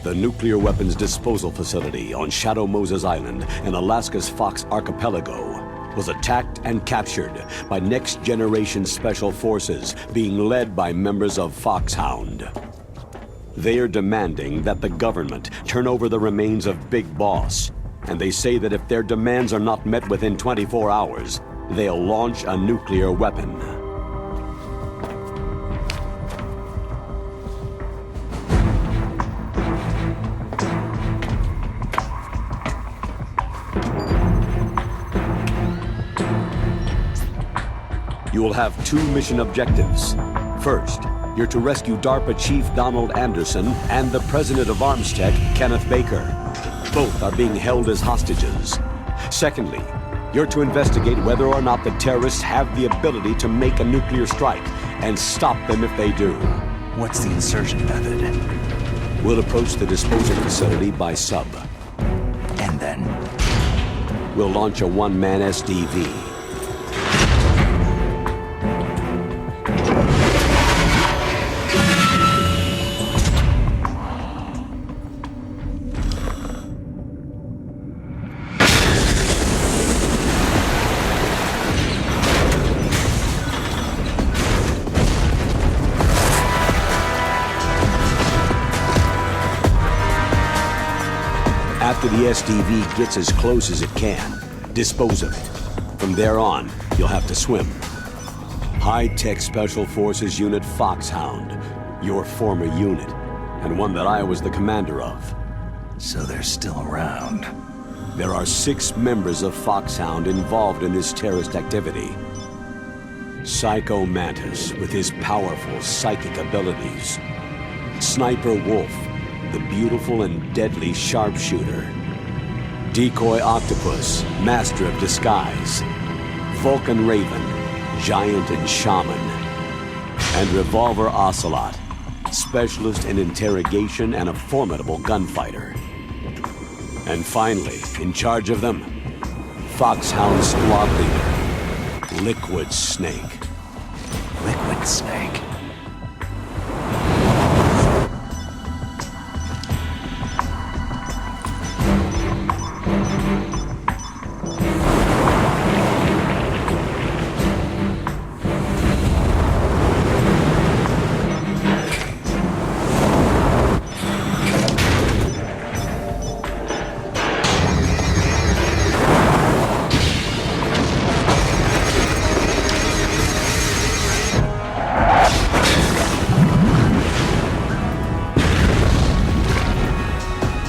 The nuclear weapons disposal facility on Shadow Moses Island in Alaska's Fox Archipelago was attacked and captured by next-generation special forces being led by members of Foxhound. They are demanding that the government turn over the remains of Big Boss, and they say that if their demands are not met within 24 hours, they'll launch a nuclear weapon. You will have two mission objectives. First, you're to rescue DARPA Chief Donald Anderson and the President of Armstech, Kenneth Baker. Both are being held as hostages. Secondly, you're to investigate whether or not the terrorists have the ability to make a nuclear strike and stop them if they do. What's the insertion method? We'll approach the disposal facility by sub. And then? We'll launch a one-man SDV. After the SDV gets as close as it can, dispose of it. From there on, you'll have to swim. High-tech Special Forces Unit Foxhound, your former unit, and one that I was the commander of. So they're still around. There are 6 members of Foxhound involved in this terrorist activity. Psycho Mantis, with his powerful psychic abilities. Sniper Wolf, the beautiful and deadly sharpshooter. Decoy Octopus, master of disguise. Vulcan Raven, giant and shaman. And Revolver Ocelot, specialist in interrogation and a formidable gunfighter. And finally, in charge of them, Foxhound Squad Leader, Liquid Snake. Liquid Snake?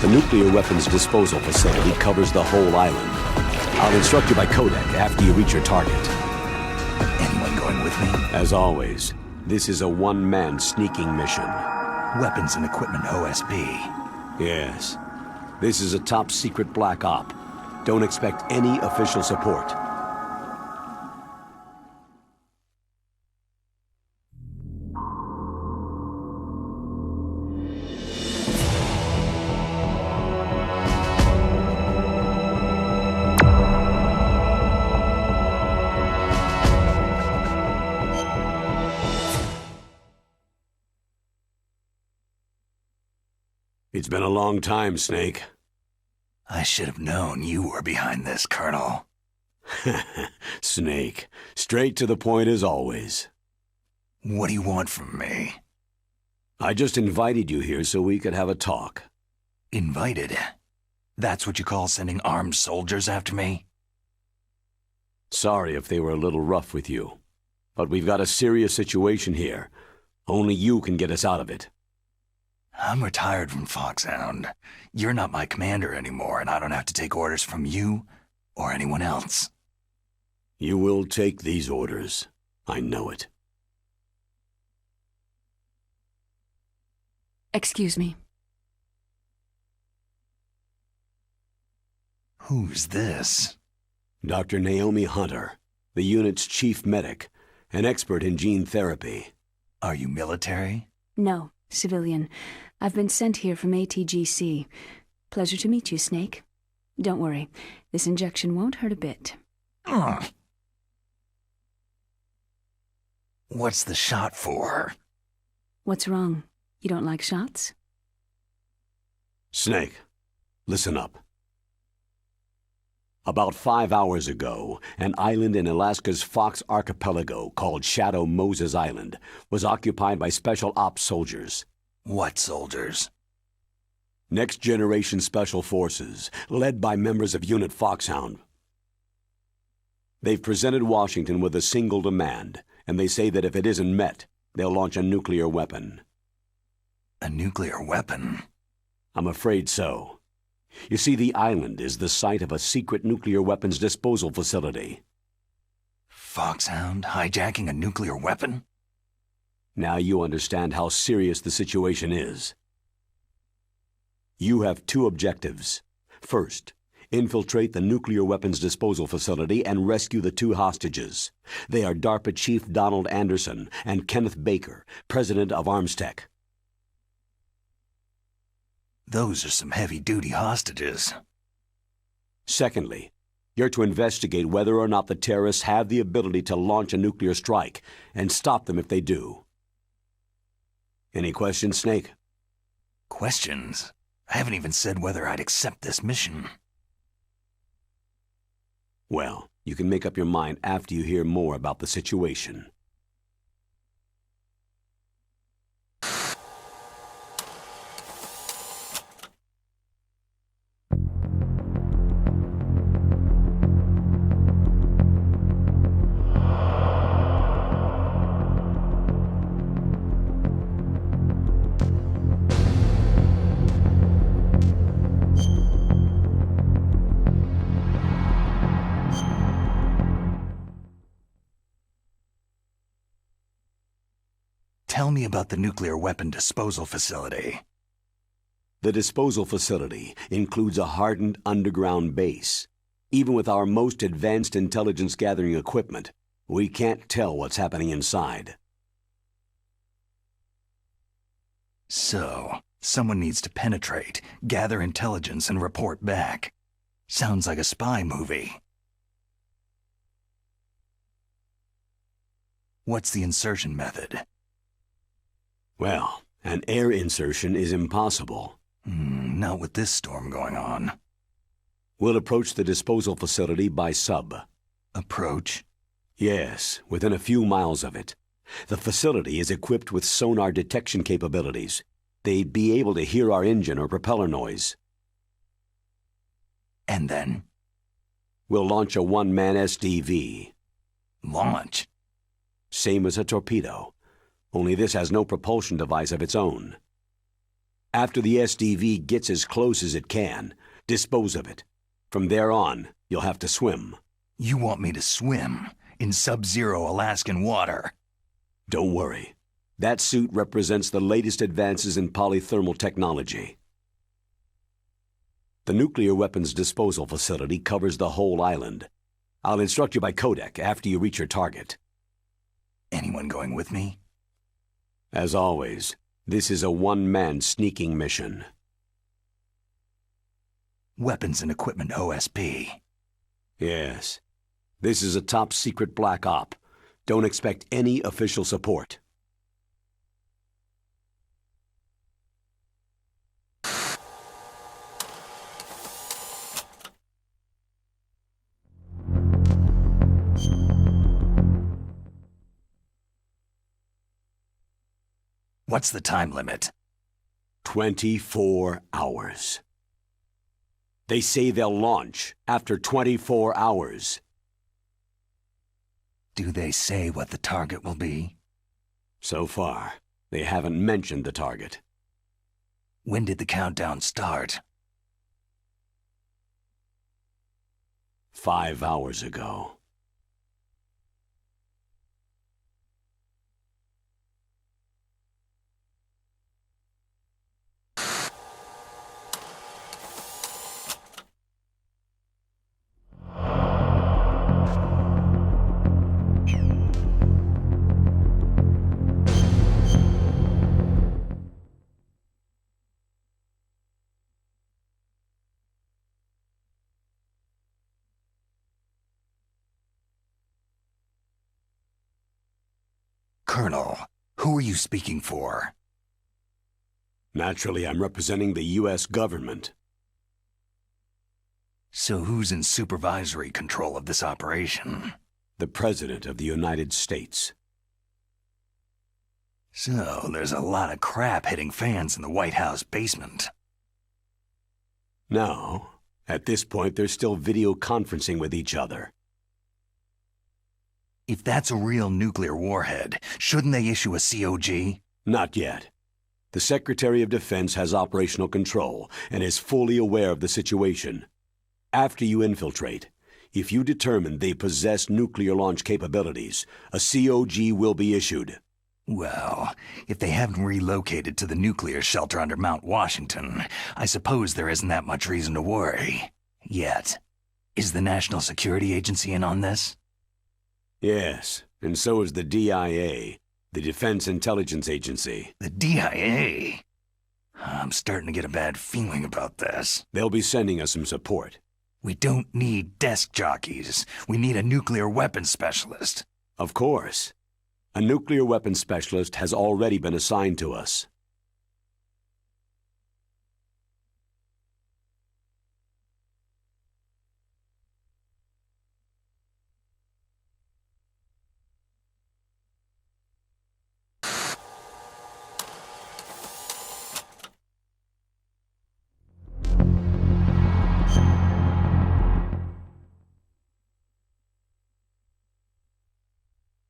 The nuclear weapons disposal facility covers the whole island. I'll instruct you by codec after you reach your target. Anyone going with me? As always, this is a one-man sneaking mission. Weapons and equipment OSP. Yes. This is a top-secret black op. Don't expect any official support. It's been a long time, Snake. I should have known you were behind this, Colonel. Snake, straight to the point as always. What do you want from me? I just invited you here so we could have a talk. Invited? That's what you call sending armed soldiers after me? Sorry if they were a little rough with you, but we've got a serious situation here. Only you can get us out of it. I'm retired from Foxhound. You're not my commander anymore, and I don't have to take orders from you or anyone else. You will take these orders. I know it. Excuse me. Who's this? Dr. Naomi Hunter, the unit's chief medic, an expert in gene therapy. Are you military? No, civilian. I've been sent here from ATGC. Pleasure to meet you, Snake. Don't worry, this injection won't hurt a bit. What's the shot for? What's wrong? You don't like shots? Snake, listen up. About 5 hours ago, an island in Alaska's Fox Archipelago called Shadow Moses Island was occupied by Special Ops soldiers. What soldiers? Next Generation Special Forces, led by members of Unit Foxhound. They've presented Washington with a single demand, and they say that if it isn't met, they'll launch a nuclear weapon. A nuclear weapon? I'm afraid so. You see, the island is the site of a secret nuclear weapons disposal facility. Foxhound hijacking a nuclear weapon? Now you understand how serious the situation is. You have two objectives. First, infiltrate the nuclear weapons disposal facility and rescue the two hostages. They are DARPA Chief Donald Anderson and Kenneth Baker, president of Armstech. Those are some heavy-duty hostages. Secondly, you're to investigate whether or not the terrorists have the ability to launch a nuclear strike and stop them if they do. Any questions, Snake? Questions? I haven't even said whether I'd accept this mission. Well, you can make up your mind after you hear more about the situation. Tell me about the nuclear weapon disposal facility. The disposal facility includes a hardened underground base. Even with our most advanced intelligence gathering equipment, we can't tell what's happening inside. So, someone needs to penetrate, gather intelligence, and report back. Sounds like a spy movie. What's the insertion method? Well, an air insertion is impossible. Not with this storm going on. We'll approach the disposal facility by sub. Approach? Yes, within a few miles of it. The facility is equipped with sonar detection capabilities. They'd be able to hear our engine or propeller noise. And then? We'll launch a one-man SDV. Launch? Same as a torpedo. Only this has no propulsion device of its own. After the SDV gets as close as it can, dispose of it. From there on, you'll have to swim. You want me to swim in sub-zero Alaskan water? Don't worry. That suit represents the latest advances in polythermal technology. The nuclear weapons disposal facility covers the whole island. I'll instruct you by codec after you reach your target. Anyone going with me? As always, this is a one-man sneaking mission. Weapons and equipment OSP. Yes. This is a top-secret black op. Don't expect any official support. What's the time limit? 24 hours. They say they'll launch after 24 hours. Do they say what the target will be? So far, they haven't mentioned the target. When did the countdown start? 5 hours ago. Colonel, who are you speaking for? Naturally, I'm representing the U.S. government. So who's in supervisory control of this operation? The President of the United States. So there's a lot of crap hitting fans in the White House basement. No. At this point, they're still video conferencing with each other. If that's a real nuclear warhead, shouldn't they issue a COG? Not yet. The Secretary of Defense has operational control and is fully aware of the situation. After you infiltrate, if you determine they possess nuclear launch capabilities, a COG will be issued. Well, if they haven't relocated to the nuclear shelter under Mount Washington, I suppose there isn't that much reason to worry. Yet. Is the National Security Agency in on this? Yes, and so is the DIA, the Defense Intelligence Agency. The DIA? I'm starting to get a bad feeling about this. They'll be sending us some support. We don't need desk jockeys. We need a nuclear weapons specialist. Of course. A nuclear weapons specialist has already been assigned to us.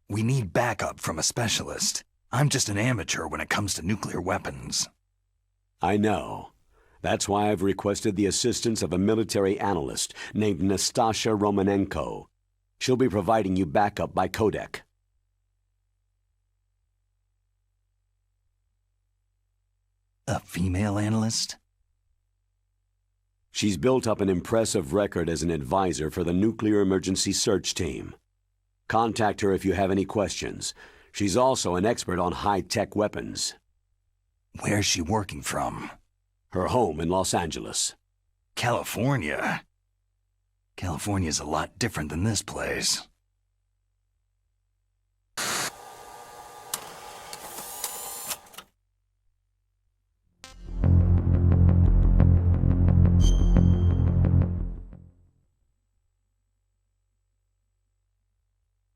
We need backup from a specialist. I'm just an amateur when it comes to nuclear weapons. I know. That's why I've requested the assistance of a military analyst named Nastasha Romanenko. She'll be providing you backup by codec. A female analyst? She's built up an impressive record as an advisor for the Nuclear Emergency Search Team. Contact her if you have any questions. She's also an expert on high-tech weapons. Where's she working from? Her home in Los Angeles. California? California's a lot different than this place.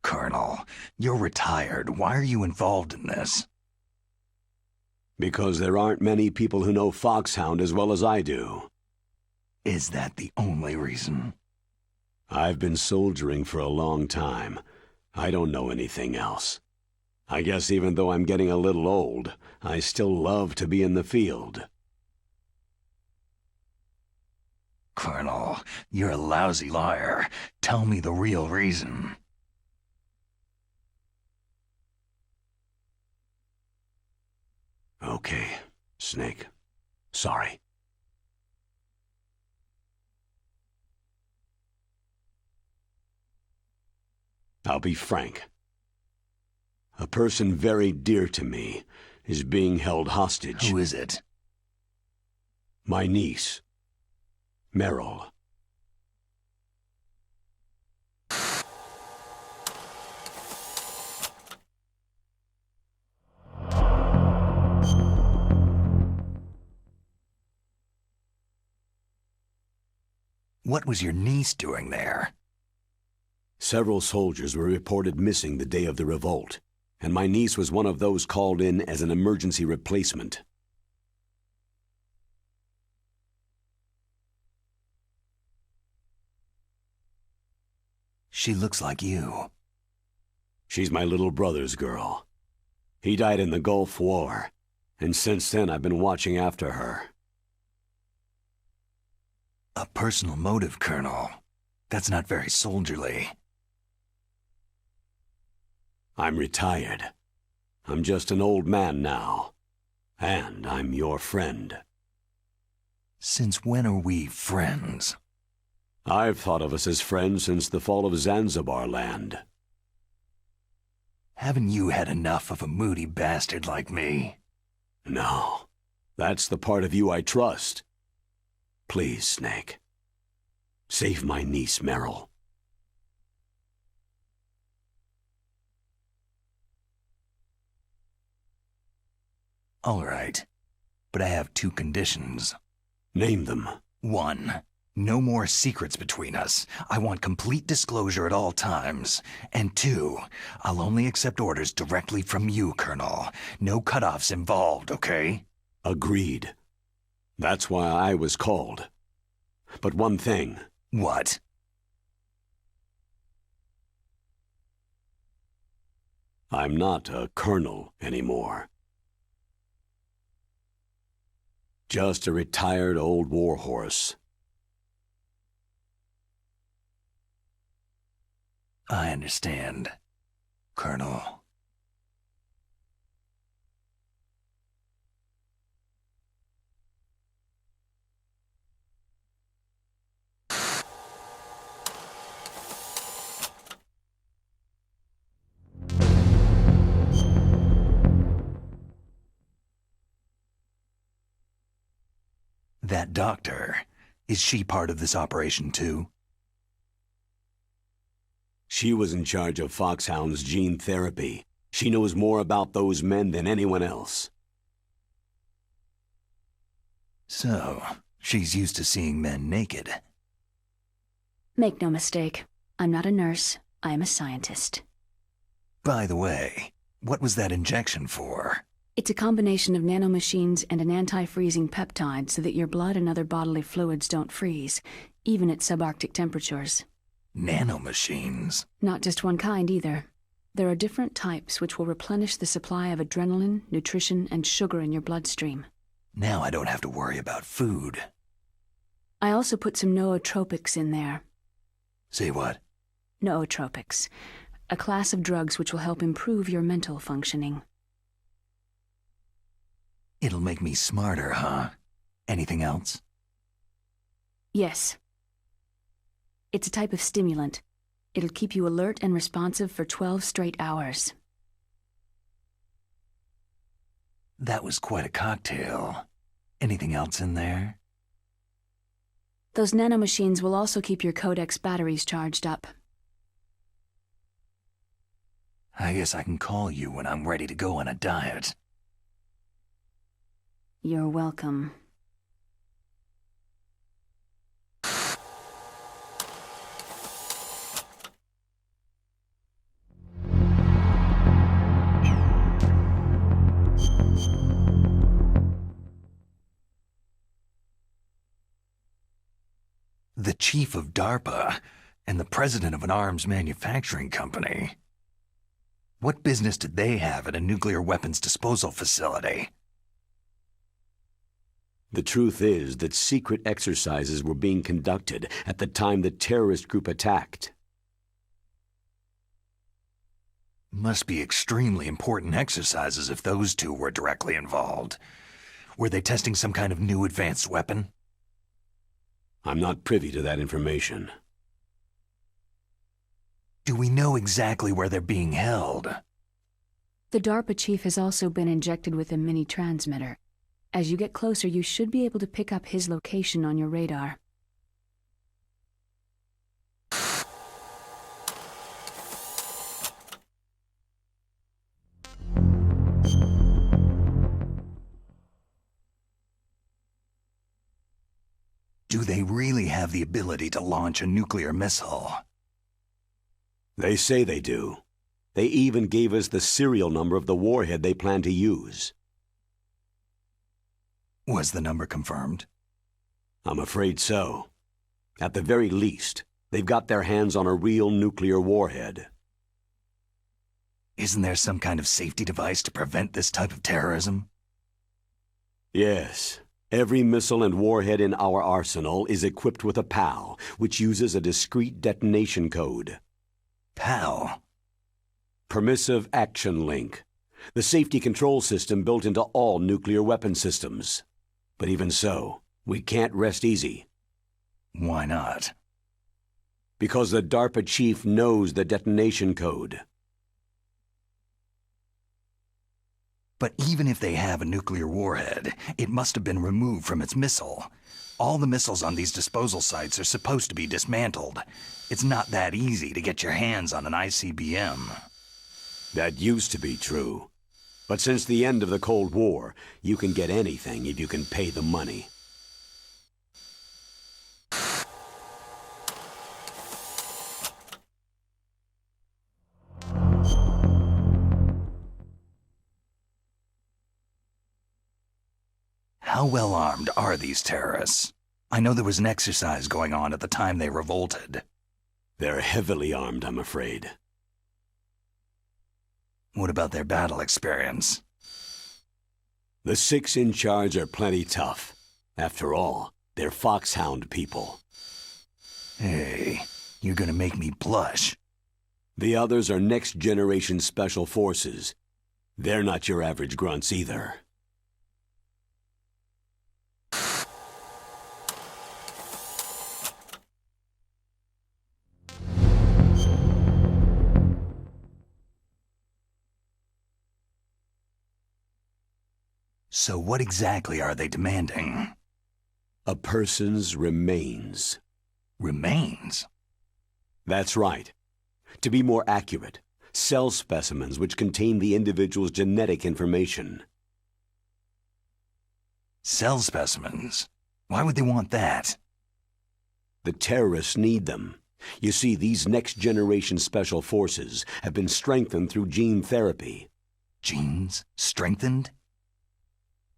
Colonel, you're retired. Why are you involved in this? Because there aren't many people who know Foxhound as well as I do. Is that the only reason? I've been soldiering for a long time. I don't know anything else. I guess even though I'm getting a little old, I still love to be in the field. Colonel, you're a lousy liar. Tell me the real reason. Okay, Snake. Sorry. I'll be frank. A person very dear to me is being held hostage. Who is it? My niece, Meryl. What was your niece doing there? Several soldiers were reported missing the day of the revolt, and my niece was one of those called in as an emergency replacement. She looks like you. She's my little brother's girl. He died in the Gulf War, and since then I've been watching after her. A personal motive, Colonel. That's not very soldierly. I'm retired. I'm just an old man now. And I'm your friend. Since when are we friends? I've thought of us as friends since the fall of Zanzibar land. Haven't you had enough of a moody bastard like me? No. That's the part of you I trust. Please, Snake. Save my niece, Meryl. All right. but I have 2 conditions. Name them. 1. No more secrets between us. I want complete disclosure at all times. And 2, I'll only accept orders directly from you, Colonel. No cutoffs involved, okay? Agreed. That's why I was called. But one thing. What? I'm not a colonel anymore. Just a retired old warhorse. I understand, Colonel. That doctor, is she part of this operation too? She was in charge of Foxhound's gene therapy. She knows more about those men than anyone else. So, she's used to seeing men naked. Make no mistake, I'm not a nurse, I am a scientist. By the way, what was that injection for? It's a combination of nanomachines and an anti-freezing peptide so that your blood and other bodily fluids don't freeze, even at subarctic temperatures. Nanomachines? Not just one kind either. There are different types which will replenish the supply of adrenaline, nutrition, and sugar in your bloodstream. Now I don't have to worry about food. I also put some nootropics in there. Say what? Nootropics. A class of drugs which will help improve your mental functioning. It'll make me smarter, huh? Anything else? Yes. It's a type of stimulant. It'll keep you alert and responsive for 12 straight hours. That was quite a cocktail. Anything else in there? Those nanomachines will also keep your Codex batteries charged up. I guess I can call you when I'm ready to go on a diet. You're welcome. The chief of DARPA and the president of an arms manufacturing company. What business did they have at a nuclear weapons disposal facility? The truth is that secret exercises were being conducted at the time the terrorist group attacked. Must be extremely important exercises if those two were directly involved. Were they testing some kind of new advanced weapon? I'm not privy to that information. Do we know exactly where they're being held? The DARPA chief has also been injected with a mini-transmitter. As you get closer, you should be able to pick up his location on your radar. Do they really have the ability to launch a nuclear missile? They say they do. They even gave us the serial number of the warhead they plan to use. Was the number confirmed? I'm afraid so. At the very least, they've got their hands on a real nuclear warhead. Isn't there some kind of safety device to prevent this type of terrorism? Yes. Every missile and warhead in our arsenal is equipped with a PAL, which uses a discrete detonation code. PAL? Permissive Action Link. The safety control system built into all nuclear weapon systems. But even so, we can't rest easy. Why not? Because the DARPA chief knows the detonation code. But even if they have a nuclear warhead, it must have been removed from its missile. All the missiles on these disposal sites are supposed to be dismantled. It's not that easy to get your hands on an ICBM. That used to be true. But since the end of the Cold War, you can get anything if you can pay the money. How well armed are these terrorists? I know there was an exercise going on at the time they revolted. They're heavily armed, I'm afraid. What about their battle experience? The 6 in charge are plenty tough. After all, they're foxhound people. Hey, you're gonna make me blush. The others are next-generation special forces. They're not your average grunts either. So what exactly are they demanding? A person's remains. Remains? That's right. To be more accurate, cell specimens which contain the individual's genetic information. Cell specimens? Why would they want that? The terrorists need them. You see, these next-generation special forces have been strengthened through gene therapy. Genes? Strengthened?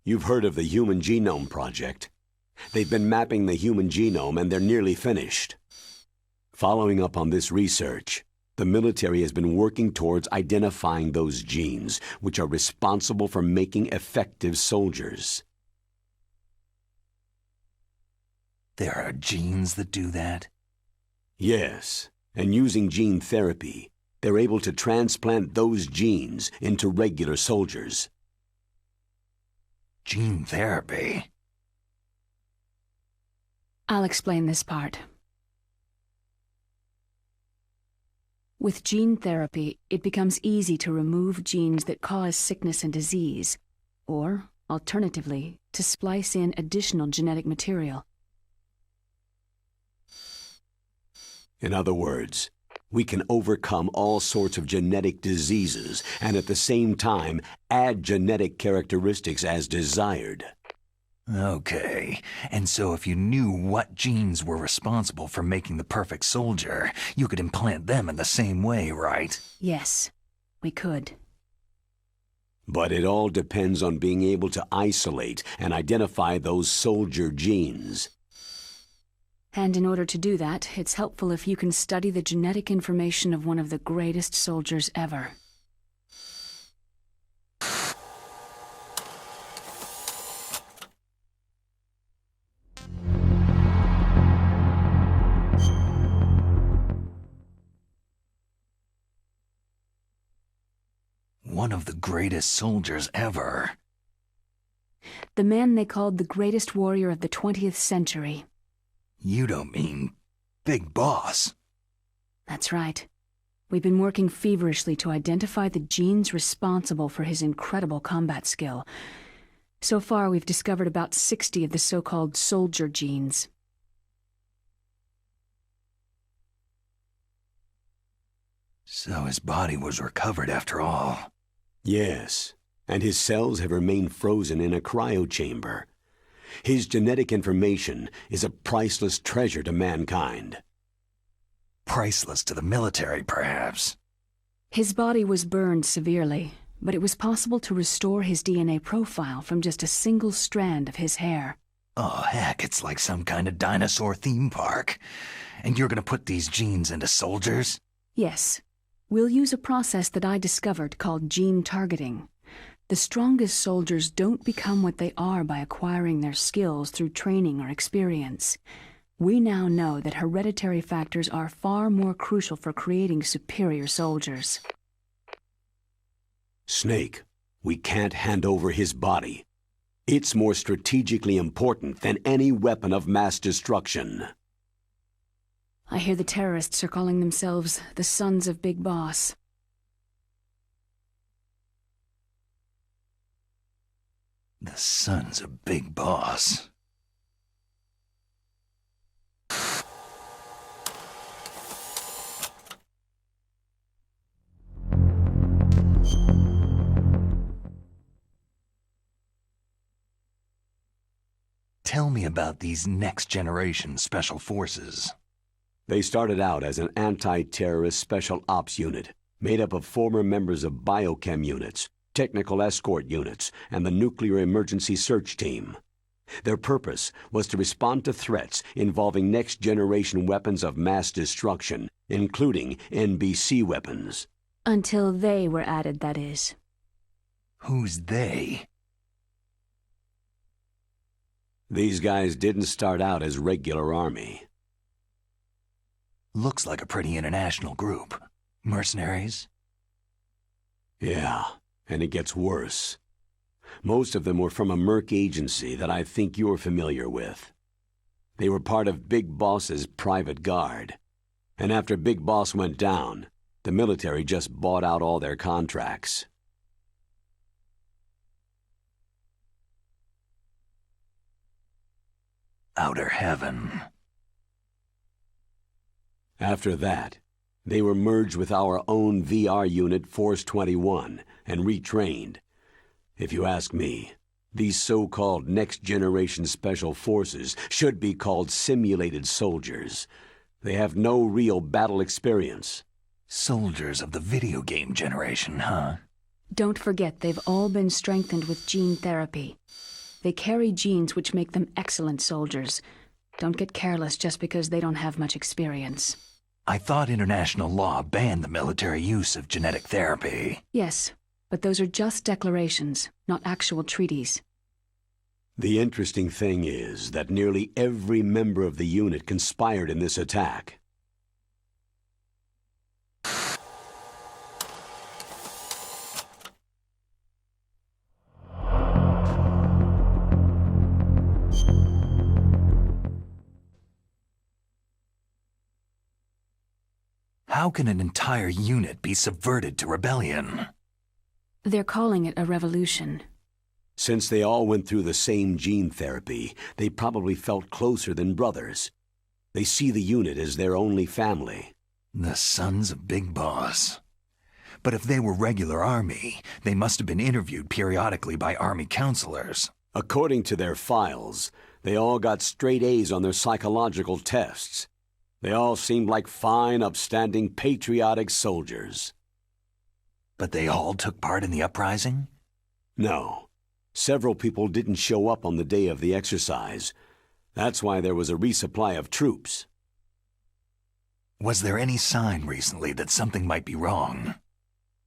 You've heard of the Human Genome Project. They've been mapping the human genome and they're nearly finished. Following up on this research, the military has been working towards identifying those genes which are responsible for making effective soldiers. There are genes that do that? Yes, and using gene therapy, they're able to transplant those genes into regular soldiers. Gene therapy? I'll explain this part. With gene therapy, it becomes easy to remove genes that cause sickness and disease, or, alternatively, to splice in additional genetic material. In other words, we can overcome all sorts of genetic diseases and at the same time add genetic characteristics as desired. Okay, and so if you knew what genes were responsible for making the perfect soldier, you could implant them in the same way, right? Yes, we could. But it all depends on being able to isolate and identify those soldier genes. And in order to do that, it's helpful if you can study the genetic information of one of the greatest soldiers ever. One of the greatest soldiers ever. The man they called the greatest warrior of the 20th century. You don't mean Big Boss? That's right. We've been working feverishly to identify the genes responsible for his incredible combat skill. So far, we've discovered about 60 of the so-called soldier genes. So his body was recovered after all. Yes, and his cells have remained frozen in a cryochamber. His genetic information is a priceless treasure to mankind. Priceless to the military, perhaps. His body was burned severely, but it was possible to restore his DNA profile from just a single strand of his hair. Oh, heck, it's like some kind of dinosaur theme park. And you're gonna put these genes into soldiers? Yes. We'll use a process that I discovered called gene targeting. The strongest soldiers don't become what they are by acquiring their skills through training or experience. We now know that hereditary factors are far more crucial for creating superior soldiers. Snake, we can't hand over his body. It's more strategically important than any weapon of mass destruction. I hear the terrorists are calling themselves the Sons of Big Boss. The Sons of Big Boss. Tell me about these next-generation special forces. They started out as an anti-terrorist special ops unit, made up of former members of biochem units, technical escort units, and the nuclear emergency search team. Their purpose was to respond to threats involving next-generation weapons of mass destruction, including NBC weapons. Until they were added, that is. Who's they? These guys didn't start out as regular army. Looks like a pretty international group. Mercenaries? Yeah, and it gets worse. Most of them were from a merc agency that I think you're familiar with. They were part of Big Boss's private guard. And after Big Boss went down, the military just bought out all their contracts. Outer heaven. After that, they were merged with our own VR unit Force 21 and retrained. If you ask me, these so-called next-generation special forces should be called simulated soldiers. They have no real battle experience. Soldiers of the video game generation, huh? Don't forget, they've all been strengthened with gene therapy. They carry genes which make them excellent soldiers. Don't get careless just because they don't have much experience. I thought international law banned the military use of genetic therapy. Yes, but those are just declarations, not actual treaties. The interesting thing is that nearly every member of the unit conspired in this attack. How can an entire unit be subverted to rebellion? They're calling it a revolution. Since they all went through the same gene therapy, they probably felt closer than brothers. They see the unit as their only family. The sons of Big Boss. But if they were regular army, they must have been interviewed periodically by army counselors. According to their files, they all got straight A's on their psychological tests. They all seemed like fine, upstanding, patriotic soldiers. But they all took part in the uprising? No. Several people didn't show up on the day of the exercise. That's why there was a resupply of troops. Was there any sign recently that something might be wrong?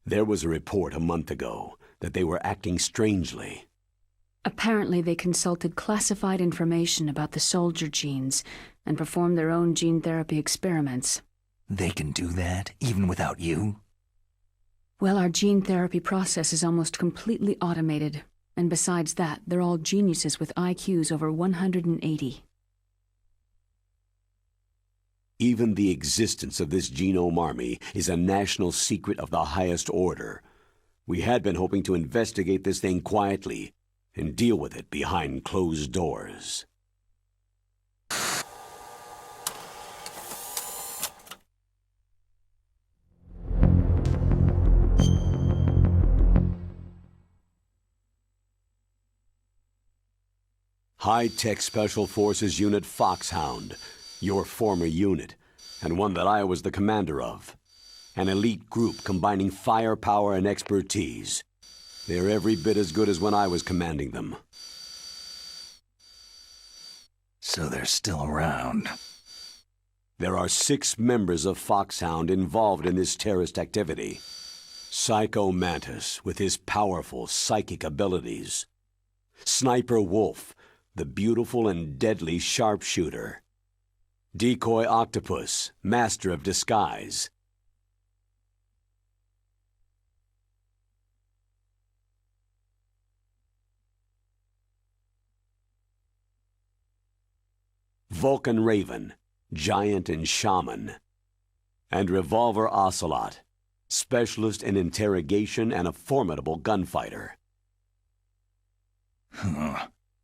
There was a report a month ago that they were acting strangely. Apparently they consulted classified information about the soldier genes and performed their own gene therapy experiments. They can do that, even without you? Well, our gene therapy process is almost completely automated. And besides that, they're all geniuses with IQs over 180. Even the existence of this genome army is a national secret of the highest order. We had been hoping to investigate this thing quietly and deal with it behind closed doors. High-Tech Special Forces Unit Foxhound, your former unit, and one that I was the commander of. An elite group combining firepower and expertise. They're every bit as good as when I was commanding them. So they're still around. There are 6 members of Foxhound involved in this terrorist activity. Psycho Mantis, with his powerful psychic abilities. Sniper Wolf, the beautiful and deadly sharpshooter. Decoy Octopus, master of disguise. Vulcan Raven, giant and shaman. And Revolver Ocelot, specialist in interrogation and a formidable gunfighter.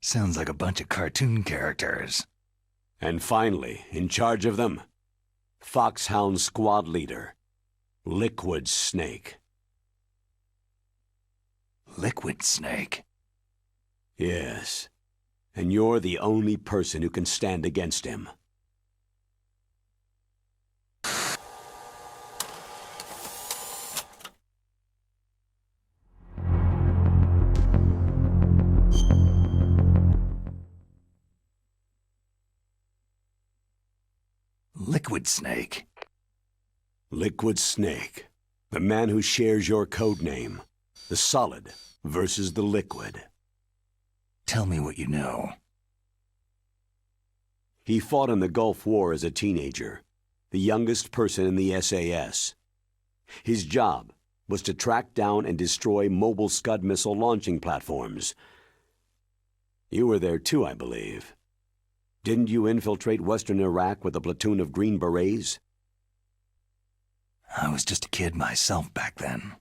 Sounds like a bunch of cartoon characters. And finally, in charge of them, Foxhound Squad Leader, Liquid Snake. Liquid Snake? Yes. and you're the only person who can stand against him. Liquid Snake. Liquid Snake. The man who shares your code name. The solid versus the liquid. Tell me what you know. He fought in the Gulf War as a teenager, the youngest person in the SAS. His job was to track down and destroy mobile Scud missile launching platforms. You were there too, I believe. Didn't you infiltrate western Iraq with a platoon of Green Berets? I was just a kid myself back then.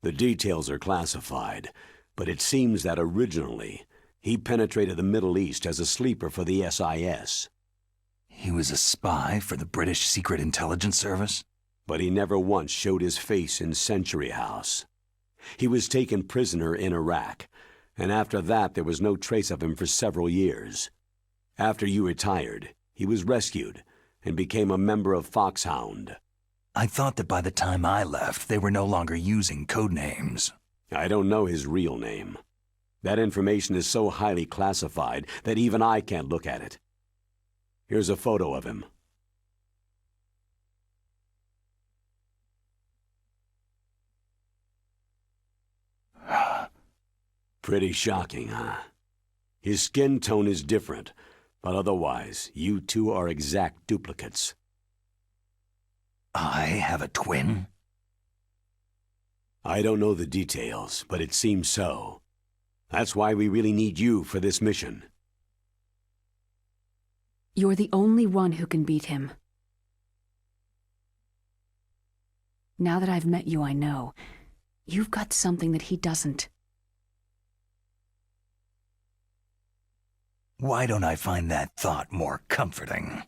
The details are classified, but it seems that originally he penetrated the Middle East as a sleeper for the SIS. He was a spy for the British Secret Intelligence Service? But he never once showed his face in Century House. He was taken prisoner in Iraq, and after that there was no trace of him for several years. After you retired, he was rescued and became a member of Foxhound. I thought that by the time I left, they were no longer using code names. I don't know his real name. That information is so highly classified that even I can't look at it. Here's a photo of him. Pretty shocking, huh? His skin tone is different, but otherwise, you two are exact duplicates. I have a twin? I don't know the details, but it seems so. That's why we really need you for this mission. You're the only one who can beat him. Now that I've met you, I know. You've got something that he doesn't. Why don't I find that thought more comforting?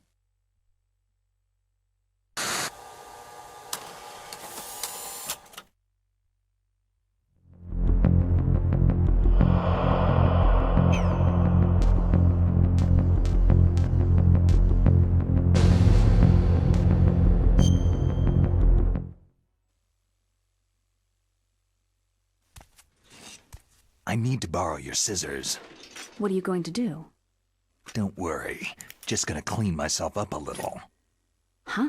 I need to borrow your scissors. What are you going to do? Don't worry. Just gonna clean myself up a little. Huh?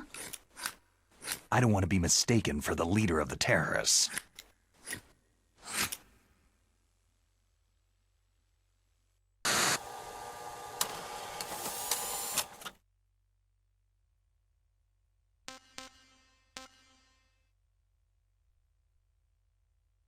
I don't want to be mistaken for the leader of the terrorists.